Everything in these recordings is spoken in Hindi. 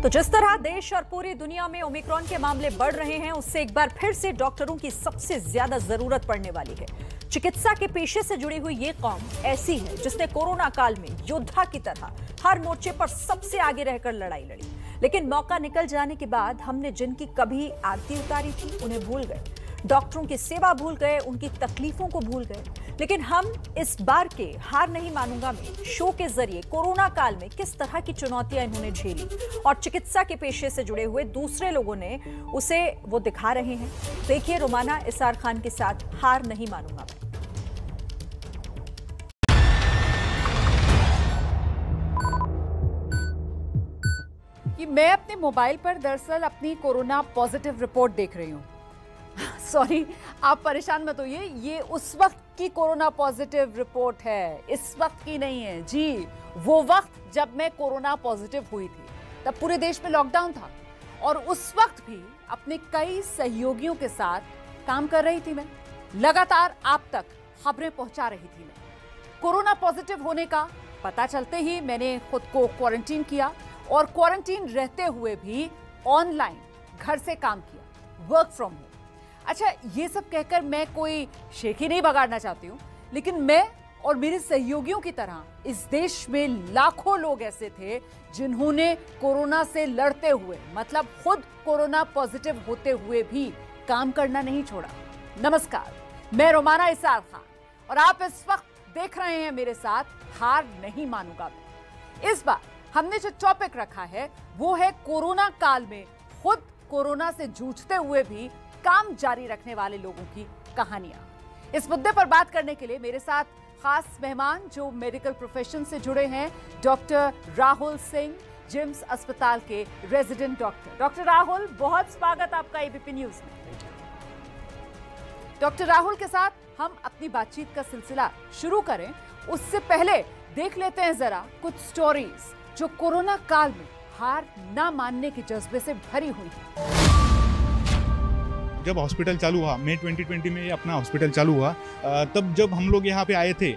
तो जिस तरह देश और पूरी दुनिया में ओमिक्रॉन के मामले बढ़ रहे हैं, उससे एक बार फिर से डॉक्टरों की सबसे ज्यादा जरूरत पड़ने वाली है। चिकित्सा के पेशे से जुड़ी हुई ये कौम ऐसी है जिसने कोरोना काल में योद्धा की तरह हर मोर्चे पर सबसे आगे रहकर लड़ाई लड़ी, लेकिन मौका निकल जाने के बाद हमने जिनकी कभी आरती उतारी थी उन्हें भूल गए, डॉक्टरों की सेवा भूल गए, उनकी तकलीफों को भूल गए। लेकिन हम इस बार के हार नहीं मानूंगा में शो के जरिए कोरोना काल में किस तरह की चुनौतियां इन्होंने झेली और चिकित्सा के पेशे से जुड़े हुए दूसरे लोगों ने उसे वो दिखा रहे हैं। देखिए रोमाना इसार खान के साथ हार नहीं मानूंगा मैं। कि मैं अपने मोबाइल पर दरअसल अपनी कोरोना पॉजिटिव रिपोर्ट देख रही हूँ। सॉरी, आप परेशान मत होइए, ये उस वक्त की कोरोना पॉजिटिव रिपोर्ट है, इस वक्त की नहीं है जी। वो वक्त जब मैं कोरोना पॉजिटिव हुई थी तब पूरे देश में लॉकडाउन था और उस वक्त भी अपने कई सहयोगियों के साथ काम कर रही थी। मैं लगातार आप तक खबरें पहुंचा रही थी। मैं कोरोना पॉजिटिव होने का पता चलते ही मैंने खुद को क्वारंटीन किया और क्वारंटीन रहते हुए भी ऑनलाइन घर से काम किया, वर्क फ्रॉम होम। अच्छा, ये सब कहकर मैं कोई शेखी नहीं बगाड़ना चाहती हूँ, लेकिन मैं और मेरे सहयोगियों की तरह इस देश में लाखों लोग ऐसे थे जिन्होंने कोरोना से लड़ते हुए, मतलब खुद कोरोना पॉजिटिव होते हुए भी काम करना नहीं छोड़ा। नमस्कार, मैं रोमाना इसार खान और आप इस वक्त देख रहे हैं मेरे साथ हार नहीं मानूंगा मैं। इस बार हमने जो टॉपिक रखा है वो है कोरोना काल में खुद कोरोना से जूझते हुए भी काम जारी रखने वाले लोगों की कहानियां। इस मुद्दे पर बात करने के लिए मेरे साथ खास मेहमान जो मेडिकल प्रोफेशन से जुड़े हैं, डॉक्टर राहुल सिंह, जिम्स अस्पताल के रेजिडेंट डॉक्टर। डॉक्टर राहुल, बहुत स्वागत आपका एबीपी न्यूज में। डॉक्टर राहुल के साथ हम अपनी बातचीत का सिलसिला शुरू करें उससे पहले देख लेते हैं जरा कुछ स्टोरीज जो कोरोना काल में हार ना मानने के जज्बे से भरी हुई है। जब हॉस्पिटल चालू हुआ, मई 2020 में अपना हॉस्पिटल चालू हुआ, तब जब हम लोग यहाँ पे आए थे,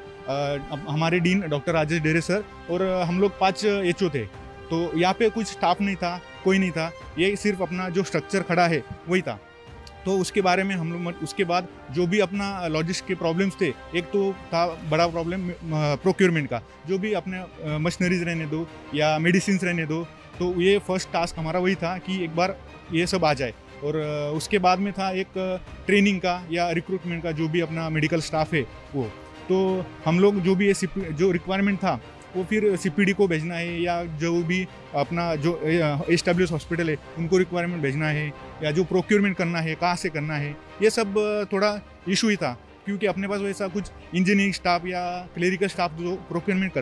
हमारे डीन डॉक्टर राजेश डेरे सर और हम लोग 5 एचओ थे, तो यहाँ पे कुछ स्टाफ नहीं था, कोई नहीं था, ये सिर्फ अपना जो स्ट्रक्चर खड़ा है वही था। तो उसके बारे में हम लोग उसके बाद जो भी अपना लॉजिस्टिक के प्रॉब्लम्स थे, एक तो था बड़ा प्रॉब्लम प्रोक्योरमेंट का, जो भी अपने मशीनरीज रहने दो या मेडिसिन रहने दो, तो ये फर्स्ट टास्क हमारा वही था कि एक बार ये सब आ जाए। और उसके बाद में था एक ट्रेनिंग का या रिक्रूटमेंट का, जो भी अपना मेडिकल स्टाफ है वो, तो हम लोग जो भी ये जो रिक्वायरमेंट था वो फिर सीपीडी को भेजना है या जो भी अपना जो एस्टेब्लिश हॉस्पिटल है उनको रिक्वायरमेंट भेजना है या जो प्रोक्योरमेंट करना है कहाँ से करना है, ये सब थोड़ा इशू ही था, क्योंकि अपने पास वैसा कुछ इंजीनियरिंग स्टाफ या क्लरिकल स्टाफ जो प्रोक्योरमेंट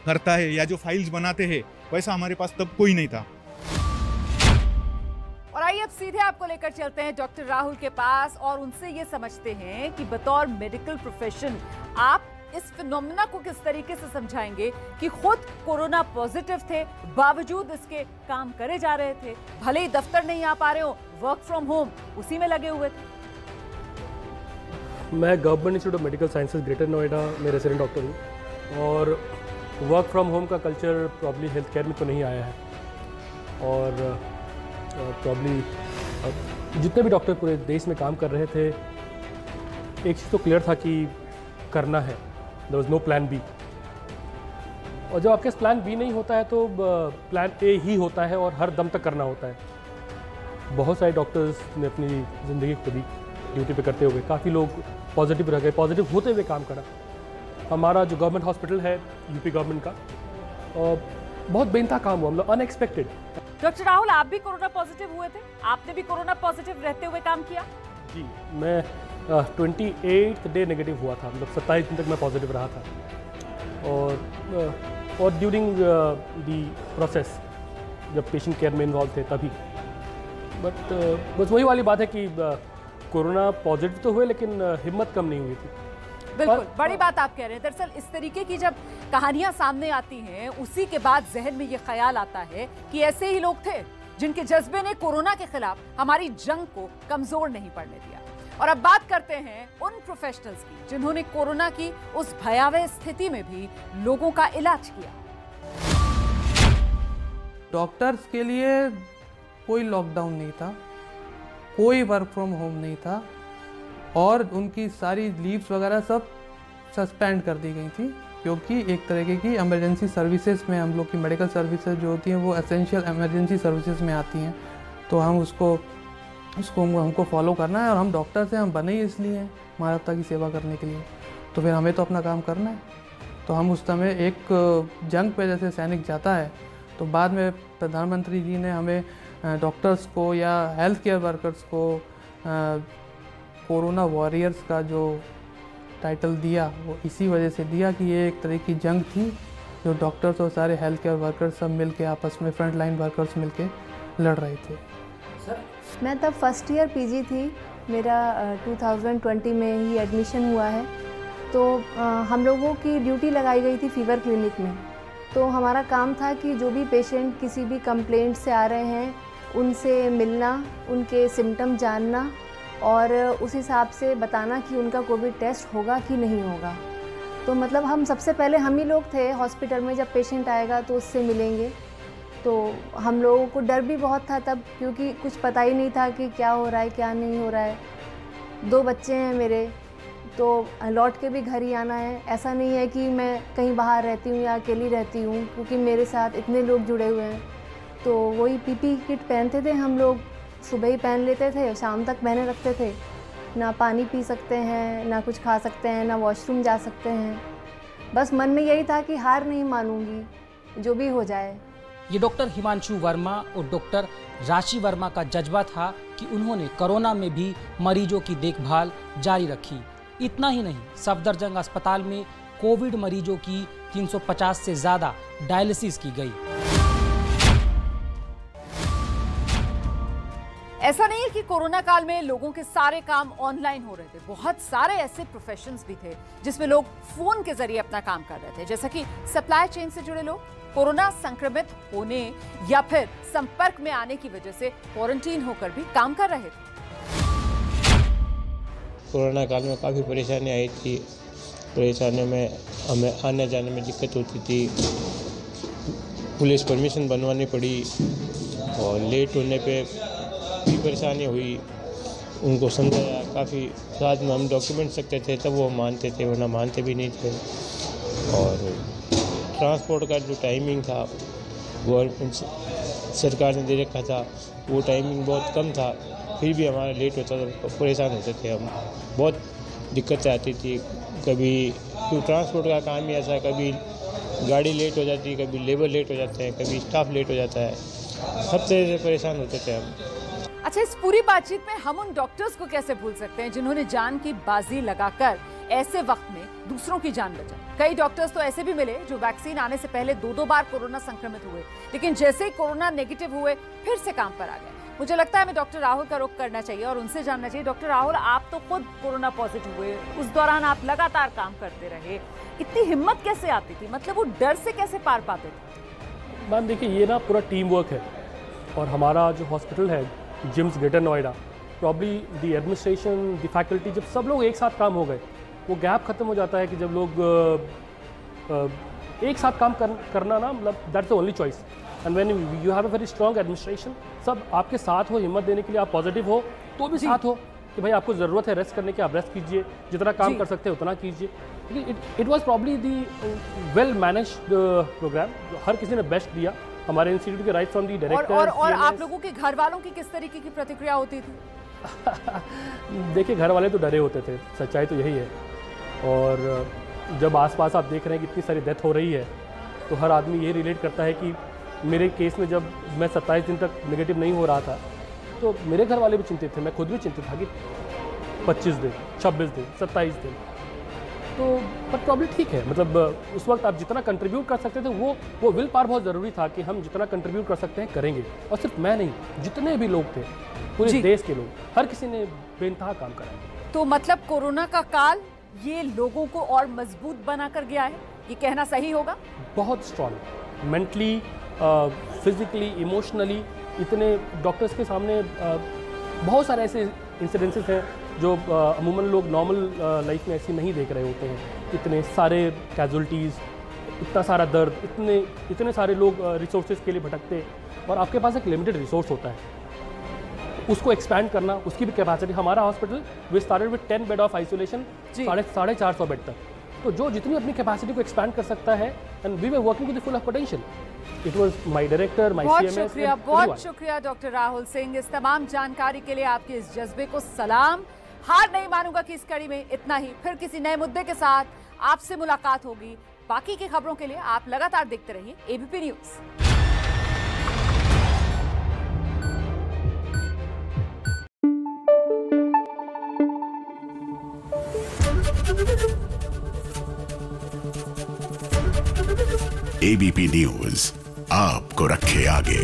करता है या जो फाइल्स बनाते हैं, वैसा हमारे पास तब कोई नहीं था। और आइए अब सीधे आपको लेकर चलते हैं डॉक्टर राहुल के पास और उनसे ये समझते हैं कि बतौर मेडिकल प्रोफेशन आप इस फिनोमेना को किस तरीके से समझाएंगे कि खुद कोरोना पॉजिटिव थे, बावजूद इसके काम करे जा रहे थे, भले ही दफ्तर नहीं आ पा रहे हो, वर्क फ्रॉम होम उसी में लगे हुए थे। मैं government institute of medical sciences greater Noida में रेजिडेंट डॉक्टर हूँ और वर्क फ्रॉम होम का कल्चर प्रॉब्ली हेल्थ केयर में तो नहीं आया है और प्रॉब्ली जितने भी डॉक्टर पूरे देश में काम कर रहे थे, एक चीज़ तो क्लियर था कि करना है, there was no plan B. और जब आपके पास प्लान बी नहीं होता है तो प्लान ए ही होता है और हर दम तक करना होता है। बहुत सारे डॉक्टर्स ने अपनी ज़िंदगी खुद ही ड्यूटी पे करते हुए, काफ़ी लोग पॉजिटिव रह गए, पॉजिटिव होते हुए काम करा। हमारा जो गवर्नमेंट हॉस्पिटल है यूपी गवर्नमेंट का, बहुत बेनता काम हुआ, मतलब अनएक्सपेक्टेड। डॉक्टर राहुल, आप भी कोरोना पॉजिटिव हुए थे, आपने भी कोरोना पॉजिटिव रहते हुए काम किया? जी, मैं 28th डे नेगेटिव हुआ था, मतलब 27 दिन तक मैं पॉजिटिव रहा था। और ड्यूरिंग दी प्रोसेस जब पेशेंट केयर में इन्वॉल्व थे तभी, बट बस वही वाली बात है कि कोरोना पॉजिटिव तो हुए लेकिन हिम्मत कम नहीं हुई थी। बिल्कुल, बड़ी बात आप कह रहे हैं। दरअसल इस तरीके की जब कहानियां सामने आती हैं, उसी के बाद जहन में ये ख्याल आता है कि ऐसे ही लोग थे जिनके जज्बे ने कोरोना के खिलाफ हमारी जंग को कमजोर नहीं पड़ने दिया। और अब बात करते हैं उन प्रोफेशनल्स की जिन्होंने कोरोना की उस भयावह स्थिति में भी लोगों का इलाज किया। डॉक्टर्स के लिए कोई लॉकडाउन नहीं था, कोई वर्क फ्रॉम होम नहीं था और उनकी सारी लीव्स वगैरह सब सस्पेंड कर दी गई थी, क्योंकि एक तरीके की इमरजेंसी सर्विसेज में हम लोग की मेडिकल सर्विसेज जो होती हैं वो एसेंशियल इमरजेंसी सर्विसेज में आती हैं। तो हम उसको हमको फॉलो करना है और हम डॉक्टर से हम बने ही इसलिए हैं, मानवता की सेवा करने के लिए। तो फिर हमें तो अपना काम करना है। तो हम उस समय एक जंग पे जैसे सैनिक जाता है, तो बाद में प्रधानमंत्री जी ने हमें डॉक्टर्स को या हेल्थ केयर वर्कर्स को कोरोना वॉरियर्स का जो टाइटल दिया वो इसी वजह से दिया कि ये एक तरह की जंग थी जो डॉक्टर्स और सारे हेल्थ केयर वर्कर्स सब मिलके आपस में फ्रंट लाइन वर्कर्स मिलके लड़ रहे थे। मैं तब फर्स्ट ईयर पीजी थी, मेरा 2020 में ही एडमिशन हुआ है। तो हम लोगों की ड्यूटी लगाई गई थी फीवर क्लिनिक में। तो हमारा काम था कि जो भी पेशेंट किसी भी कंप्लेंट से आ रहे हैं उनसे मिलना, उनके सिम्टम जानना और उस हिसाब से बताना कि उनका कोविड टेस्ट होगा कि नहीं होगा। तो मतलब हम सबसे पहले हम ही लोग थे हॉस्पिटल में, जब पेशेंट आएगा तो उससे मिलेंगे। तो हम लोगों को डर भी बहुत था तब, क्योंकि कुछ पता ही नहीं था कि क्या हो रहा है क्या नहीं हो रहा है। 2 बच्चे हैं मेरे, तो लौट के भी घर ही आना है। ऐसा नहीं है कि मैं कहीं बाहर रहती हूँ या अकेली रहती हूँ, क्योंकि मेरे साथ इतने लोग जुड़े हुए हैं। तो वही पीपी किट पहनते थे हम लोग, सुबह ही पहन लेते थे, शाम तक पहने रखते थे। ना पानी पी सकते हैं, ना कुछ खा सकते हैं, ना वॉशरूम जा सकते हैं। बस मन में यही था कि हार नहीं मानूंगी, जो भी हो जाए। ये डॉक्टर हिमांशु वर्मा और डॉक्टर राशि वर्मा का जज्बा था कि उन्होंने कोरोना में भी मरीजों की देखभाल जारी रखी। इतना ही नहीं, सफदरजंग अस्पताल में कोविड मरीजों की 350 से ज़्यादा डायलिसिस की गई। ऐसा नहीं है कि कोरोना काल में लोगों के सारे काम ऑनलाइन हो रहे थे। बहुत सारे ऐसे प्रोफेशंस भी थे जिसमें लोग फोन के जरिए अपना काम कर रहे थे, जैसा कि सप्लाई चेन से जुड़े लोग कोरोना संक्रमित होने या फिर संपर्क में आने की वजह से क्वारंटीन होकर भी काम कर रहे थे। कोरोना काल में काफ़ी परेशानी आई थी। परेशानियों में हमें आने जाने में दिक्कत होती थी, पुलिस परमिशन बनवानी पड़ी और लेट होने पे भी परेशानी हुई। उनको समझाया काफ़ी, साथ में हम डॉक्यूमेंट सकते थे तब वो मानते थे, वरना मानते भी नहीं थे। और ट्रांसपोर्ट का जो टाइमिंग था गवर्नमेंट सरकार ने दे रखा था, वो टाइमिंग बहुत कम था, फिर भी हमारा लेट होता था, परेशान होते थे हम। बहुत दिक्कतें आती थी। कभी क्यों ट्रांसपोर्ट का काम ही ऐसा है, कभी गाड़ी लेट हो जाती है, कभी लेबर लेट हो जाते हैं, कभी स्टाफ लेट हो जाता है, सब तरह से परेशान होते थे हम। अच्छा, इस पूरी बातचीत में हम उन डॉक्टर्स को कैसे भूल सकते हैं जिन्होंने जान की बाजी लगाकर ऐसे वक्त में दूसरों की जान बचाई। कई डॉक्टर्स तो ऐसे भी मिले जो वैक्सीन आने से पहले 2-2 बार कोरोना संक्रमित हुए, लेकिन जैसे ही कोरोना नेगेटिव हुए फिर से काम पर आ गए। मुझे लगता है हमें डॉक्टर राहुल का रुख करना चाहिए और उनसे जानना चाहिए। डॉक्टर राहुल, आप तो खुद कोरोना पॉजिटिव हुए, उस दौरान आप लगातार काम करते रहे, इतनी हिम्मत कैसे आती थी? मतलब वो डर से कैसे पार पाते थे? मैम देखिए, ये ना पूरा टीम वर्क है और हमारा जो हॉस्पिटल है GIMS Greater Noida, probably the administration, the faculty, जब सब लोग एक साथ काम हो गए, वो गैप खत्म हो जाता है कि जब लोग एक साथ काम करना ना, मतलब that's the only choice. And when you have a very strong administration, सब आपके साथ हो, हिम्मत देने के लिए, आप पॉजिटिव हो तो भी साथ हो कि भाई आपको ज़रूरत है रेस्ट करने की, आप रेस्ट कीजिए, जितना काम कर सकते हैं उतना कीजिए। It was probably the well managed program, हर किसी ने बेस्ट दिया हमारे इंस्टीट्यूट के, राइट फ्रॉम दी डायरेक्टर। और आप लोगों के घर वालों की किस तरीके की प्रतिक्रिया होती थी? देखिए, घर वाले तो डरे होते थे, सच्चाई तो यही है। और जब आसपास आप देख रहे हैं कि इतनी सारी डेथ हो रही है, तो हर आदमी ये रिलेट करता है कि मेरे केस में जब मैं 27 दिन तक नेगेटिव नहीं हो रहा था, तो मेरे घर वाले भी चिंतित थे, मैं खुद भी चिंतित था कि 25 दिन, 26 दिन, 27 दिन, तो पर प्रॉब्लम ठीक है। मतलब उस वक्त आप जितना कंट्रीब्यूट कर सकते थे, वो विल पावर बहुत ज़रूरी था कि हम जितना कंट्रीब्यूट कर सकते हैं करेंगे। और सिर्फ मैं नहीं, जितने भी लोग थे, पूरे देश के लोग, हर किसी ने बेइंतहा काम करा। तो मतलब कोरोना का काल ये लोगों को और मजबूत बनाकर गया है, ये कहना सही होगा? बहुत स्ट्रॉन्ग, मेंटली, फिजिकली, इमोशनली। इतने डॉक्टर्स के सामने बहुत सारे ऐसे इंसिडेंसेस हैं जो अमूमन लोग नॉर्मल लाइफ में ऐसी नहीं देख रहे होते हैं। इतने सारे कैजुअलिटीज़, इतना सारा दर्द, इतने सारे लोग रिसोर्सेज के लिए भटकते, और आपके पास एक लिमिटेड रिसोर्स होता है, उसको एक्सपैंड करना, उसकी भी कैपेसिटी। हमारा hospital we started with 10 bed of isolation, 450 bed तक, तो जो जितनी अपनी कैपेसिटी को एक्सपैंड कर सकता है, and we were working with the full of potential. It was my director, my CMS. बहुत शुक्रिया डॉक्टर राहुल सिंह, इस तमाम जानकारी के लिए, आपके इस जज्बे को सलाम। हार नहीं मानूंगा कि इस कड़ी में इतना ही, फिर किसी नए मुद्दे के साथ आपसे मुलाकात होगी। बाकी की खबरों के लिए आप लगातार देखते रहिए एबीपी न्यूज। एबीपी न्यूज आपको रखे आगे।